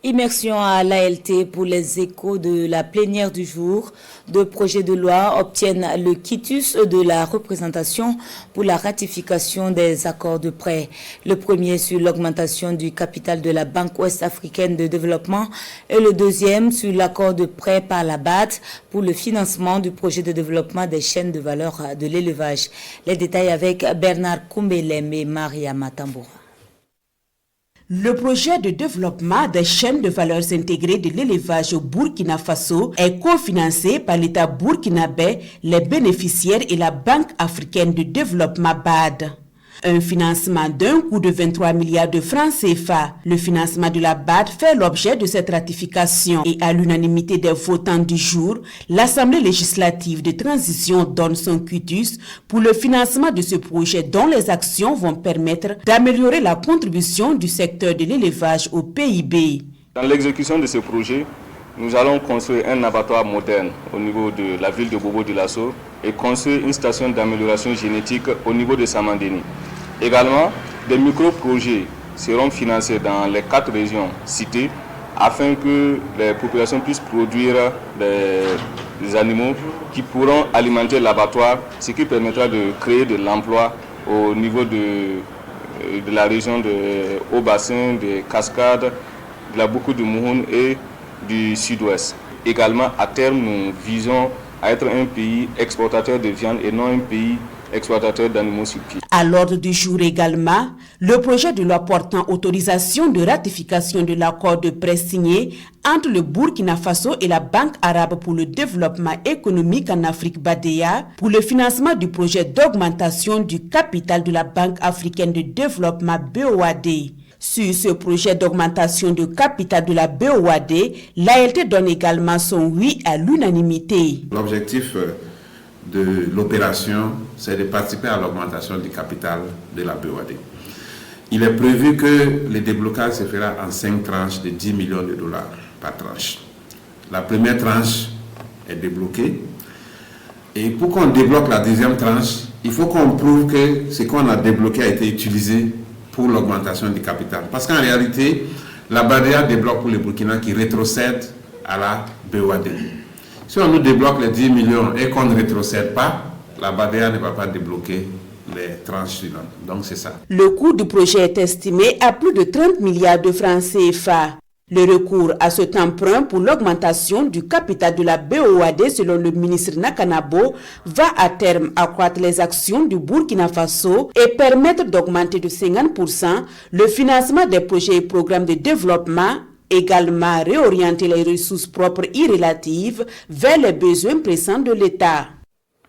Immersion à l'ALT pour les échos de la plénière du jour. Deux projets de loi obtiennent le quitus de la représentation pour la ratification des accords de prêt. Le premier sur l'augmentation du capital de la Banque ouest-africaine de développement et le deuxième sur l'accord de prêt par la BAD pour le financement du projet de développement des chaînes de valeur de l'élevage. Les détails avec Bernard Koumbelem et Maria Matamboura. Le projet de développement des chaînes de valeur intégrées de l'élevage au Burkina Faso est cofinancé par l'État burkinabé, les bénéficiaires et la Banque africaine de développement BAD. Un financement d'un coût de 23 milliards de francs CFA. Le financement de la BAD fait l'objet de cette ratification et à l'unanimité des votants du jour, l'Assemblée législative de transition donne son quitus pour le financement de ce projet dont les actions vont permettre d'améliorer la contribution du secteur de l'élevage au PIB. Dans l'exécution de ce projet, nous allons construire un abattoir moderne au niveau de la ville de Bobo-Dioulasso et construire une station d'amélioration génétique au niveau de Samandéni. Également, des micro-projets seront financés dans les 4 régions citées afin que les populations puissent produire des animaux qui pourront alimenter l'abattoir, ce qui permettra de créer de l'emploi au niveau de la région de Haut-Bassin, des Cascades, de la Boucou de Mouhoun et du sud-ouest. Également, à terme, nous visons à être un pays exportateur de viande et non un pays exploitateur d'animaux sur pied. À l'ordre du jour également, le projet de loi portant autorisation de ratification de l'accord de prêt signé entre le Burkina Faso et la Banque arabe pour le développement économique en Afrique BADEA pour le financement du projet d'augmentation du capital de la Banque africaine de développement BOAD. Sur ce projet d'augmentation de capital de la BOAD, l'ALT donne également son oui à l'unanimité. L'objectif de l'opération, c'est de participer à l'augmentation du capital de la BOAD. Il est prévu que le déblocage se fera en 5 tranches de 10 millions de dollars par tranche. La première tranche est débloquée. Et pour qu'on débloque la deuxième tranche, il faut qu'on prouve que ce qu'on a débloqué a été utilisé pour l'augmentation du capital. Parce qu'en réalité, la BADEA débloque pour le Burkina qui rétrocède à la BOAD. Si on nous débloque les 10 millions et qu'on ne rétrocède pas, la BADEA ne va pas débloquer les tranches suivantes. Donc c'est ça. Le coût du projet est estimé à plus de 30 milliards de francs CFA. Le recours à cet emprunt pour l'augmentation du capital de la BOAD, selon le ministre Nakanabo, va à terme accroître les actions du Burkina Faso et permettre d'augmenter de 50% le financement des projets et programmes de développement, également réorienter les ressources propres et relatives vers les besoins pressants de l'État.